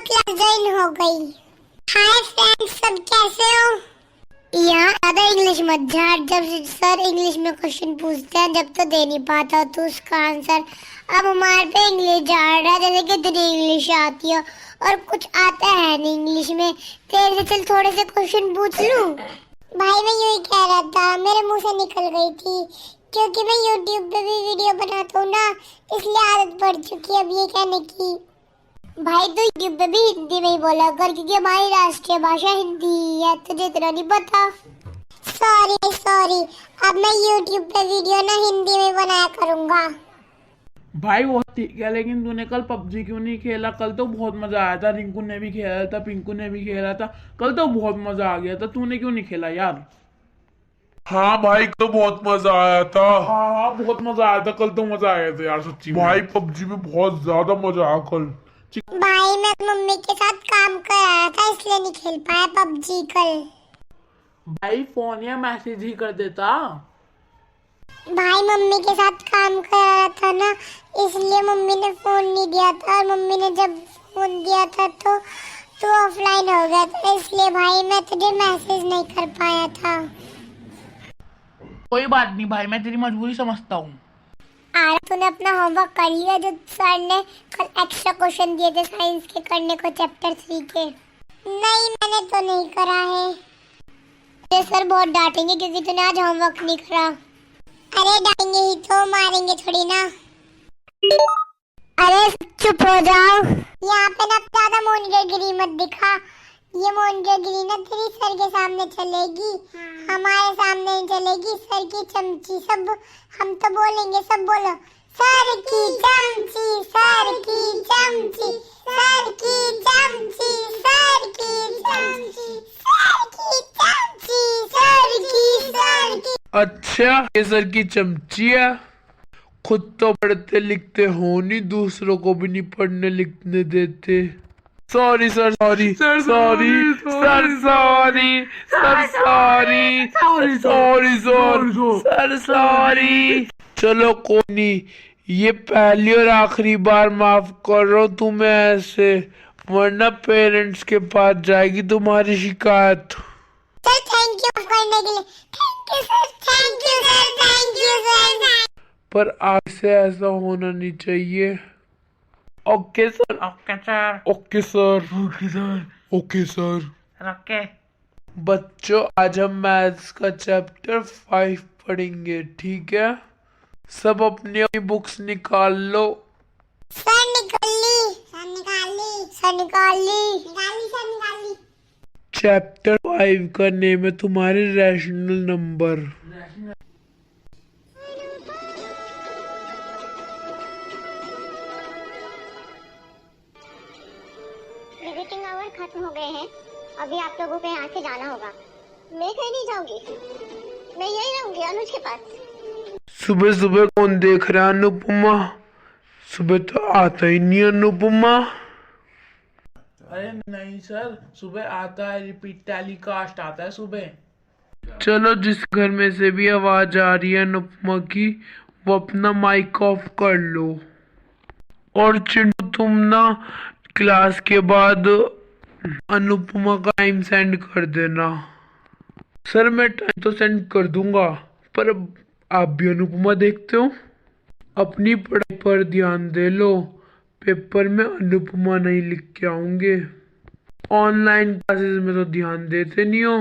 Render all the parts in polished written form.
Class join हो गई। Hi friends, सब कैसे हो? यहाँ ज्यादा इंग्लिश मत झाड़। जब सर इंग्लिश में क्वेश्चन पूछते हैं जब तो दे नहीं पाता तो उसका आंसर। अब हमारे पे इंग्लिश झाड़ रहा है जैसे कि तुझे इंग्लिश आती है और कुछ आता है नहीं इंग्लिश में। तेरे से चल थोड़े से क्वेश्चन पूछ लूं। भाई मैं यही कह रहा था, मेरे मुंह से निकल गई थी क्योंकि मैं YouTube पे भी वीडियो बनाता हूँ ना, इसलिए आदत पड़ चुकी है अब ये कहने की। भाई तो YouTube पे भी हिंदी में ही बोला कर क्योंकि हमारी राष्ट्रीय भाषा हिंदी है, तुझे इतना नहीं पता। सॉरी, अब मैं YouTube पे वीडियो ना हिंदी में बनाया करूँगा। भाई वो ठीक है, लेकिन तूने कल पबजी क्यों नहीं खेला? कल तो बहुत मजा आया था, रिंकू ने भी खेला था, पिंकू ने भी खेला था, कल तो बहुत मजा आ गया था। तूने क्यों नहीं खेला यार? हाँ भाई, तो बहुत मजा आया था। हाँ बहुत मजा आया था, कल तो मजा आया था यार सच्ची में। भाई पबजी में बहुत ज्यादा मजा आया कल। भाई मैं मम्मी के साथ काम कर रहा था इसलिए नहीं खेल पाया पबजी कल। भाई फोन या मैसेज ही कर देता। भाई मम्मी के साथ काम कर रहा था ना, इसलिए मम्मी ने फोन नहीं दिया था और मम्मी ने जब फोन दिया था तो तू ऑफलाइन हो गया था, इसलिए भाई मैं तुझे मैसेज नहीं कर पाया था। कोई बात नहीं भाई, मैं तेरी मजबूरी समझता हूँ। तूने अपना होमवर्क कर लिया जो सर ने कल एक्स्ट्रा क्वेश्चन दिए थे साइंस के करने को चैप्टर 3 के? नहीं, मैंने तो नहीं करा है। ये सर बहुत डांटेंगे क्योंकि तूने आज होमवर्क नहीं करा। अरे डांटेंगे ही तो, मारेंगे थोड़ी ना। अरे चुप हो जाओ। यहाँ पे ना ज्यादा मोनिटरगिरी मत दिखा। ये मोनिटरगिरी ना तेरी सर के सामने चलेगी, हमारे सामने नहीं चलेगी। सर की चमची सब हम तो बोलेंगे, सब बोलो। सर की चमची, सर की चमची, सर की चमची, सर की चमची, सर की चमची, सर की। अच्छा, ये सर की चमची है। खुद तो पढ़ते लिखते हो नहीं, दूसरों को भी नहीं पढ़ने लिखने देते। Sorry sir, sorry sir, sorry sir, sorry sir, sorry sorry sir, sorry. चलो कोई नहीं, ये पहली और आखिरी बार माफ कर रहा हूँ तुम्हें ऐसे, वरना पेरेंट्स के पास जाएगी तुम्हारी शिकायत। सर थैंक यू करने के लिए। Thank you sir, thank you sir, thank you sir. पर आज से ऐसा होना नहीं चाहिए। Okay sir, okay sir, okay sir, okay sir, okay sir. Okay. बच्चों, आज हम मैथ्स का चैप्टर 5 पढ़ेंगे, ठीक है? सब अपनी अपनी बुक्स निकाल लो। सर निकाल ली, सर निकाल ली, सर निकाल ली, निकाल ली, सर निकाल ली। चैप्टर 5 का नेम है तुम्हारे रैशनल नंबर। विजिटिंग आवर खत्म हो गए हैं, अभी आप लोगों को यहाँ से जाना होगा। मैं कहीं नहीं जाऊंगी, मैं यही रहूंगी अनुज के पास। सुबह सुबह कौन देख रहा है अनुपमा? सुबह तो आता ही नहीं अनुपमा। अरे नहीं सर, सुबह आता है, रिपीट टेलीकास्ट आता है सुबह। चलो, जिस घर में से भी आवाज आ रही है अनुपमा की, वो अपना माइक ऑफ कर लो। और चिंटू, तुम ना क्लास के बाद अनुपमा का टाइम सेंड कर देना। सर मैं टाइम तो सेंड कर दूंगा, पर आप भी अनुपमा देखते हो, अपनी पढ़ाई पर ध्यान दे लो। पेपर में अनुपमा नहीं लिख के आऊंगे। ऑनलाइन क्लासेस में तो ध्यान देते नहीं हो,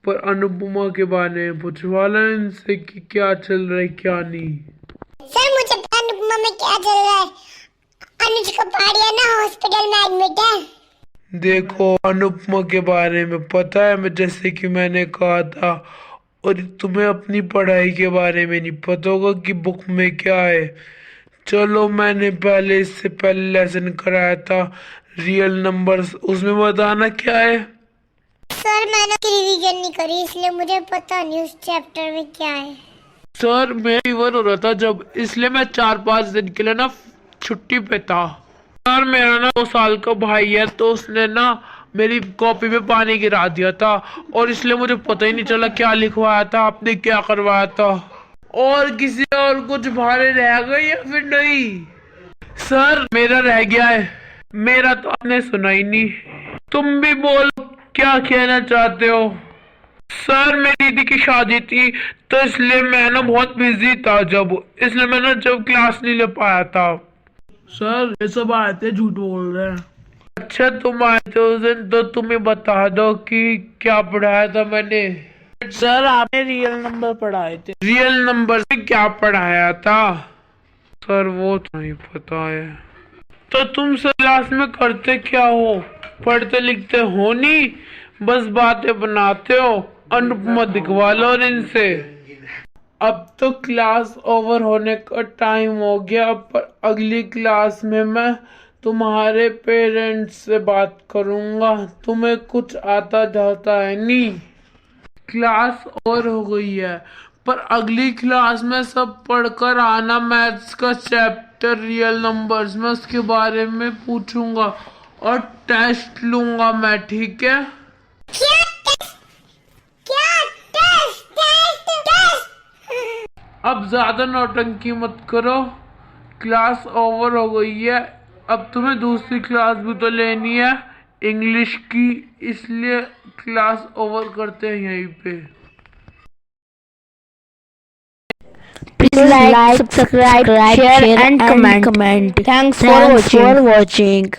पर अनुपमा के बारे में पूछवा लो इनसे कि क्या चल रहा है क्या नहीं। सर मुझे पता अनुपमा में क्या चल रहा है। अनुज को पाड़िया ना हॉस्पिटल में एडमिट है। देखो, अनुपमा के बारे में पता है, मैं जैसे कि मैंने कहा था, और तुम्हें अपनी पढ़ाई के बारे में नहीं पता होगा कि बुक में क्या है। चलो, मैंने पहले इससे पहले लेसन कराया था रियल नंबर्स, उसमें बताना क्या है। सर मैंने रिवीजन नहीं करी इसलिए मुझे पता नहीं उस चैप्टर में क्या है। सर मैं फीवर हो रहा था जब, इसलिए मैं 4-5 दिन के लिए ना छुट्टी पे था। सर मेरा ना 2 साल का भाई है, तो उसने ना मेरी कॉपी में पानी गिरा दिया था, और इसलिए मुझे पता ही नहीं चला क्या लिखवाया था, आपने क्या करवाया था, और किसी और कुछ भारे रह गए या फिर नहीं। सर मेरा रह गया है, मेरा तो आपने सुना ही नहीं। तुम भी बोलो, क्या कहना चाहते हो? सर, मेरी दीदी की शादी थी, तो इसलिए मैं ना बहुत बिजी था इसलिए मैं ना जब क्लास नहीं ले पाया था। सर ये सब आए थे, झूठ बोल रहे हैं। अच्छा, तुम आए थे उस दिन, तो तुम्हें बता दो कि क्या पढ़ाया था मैंने। सर आपने रियल नंबर पढ़ाए थे। रियल नंबर से क्या पढ़ाया था? सर वो तो नहीं पता है। तो तुम सर क्लास में करते क्या हो? पढ़ते लिखते हो नहीं, बस बातें बनाते हो। अनुपमा दिखवा लो और इनसे। अब तो क्लास ओवर होने का टाइम हो गया, पर अगली क्लास में मैं तुम्हारे पेरेंट्स से बात करूंगा। तुम्हें कुछ आता जाता है नहीं। क्लास ओवर हो गई है, पर अगली क्लास में सब पढ़कर आना। मैथ्स का चैप्टर रियल नंबर्स में उसके बारे में पूछूंगा और टेस्ट लूंगा मैं, ठीक है? क्या टेस्ट? क्या टेस्ट? Test test? अब ज्यादा नौटंकी मत करो, क्लास ओवर हो गई है। अब तुम्हें दूसरी क्लास भी तो लेनी है, इंग्लिश की, इसलिए क्लास ओवर करते हैं यहीं पे। Please like, subscribe, share and comment. Thanks for watching.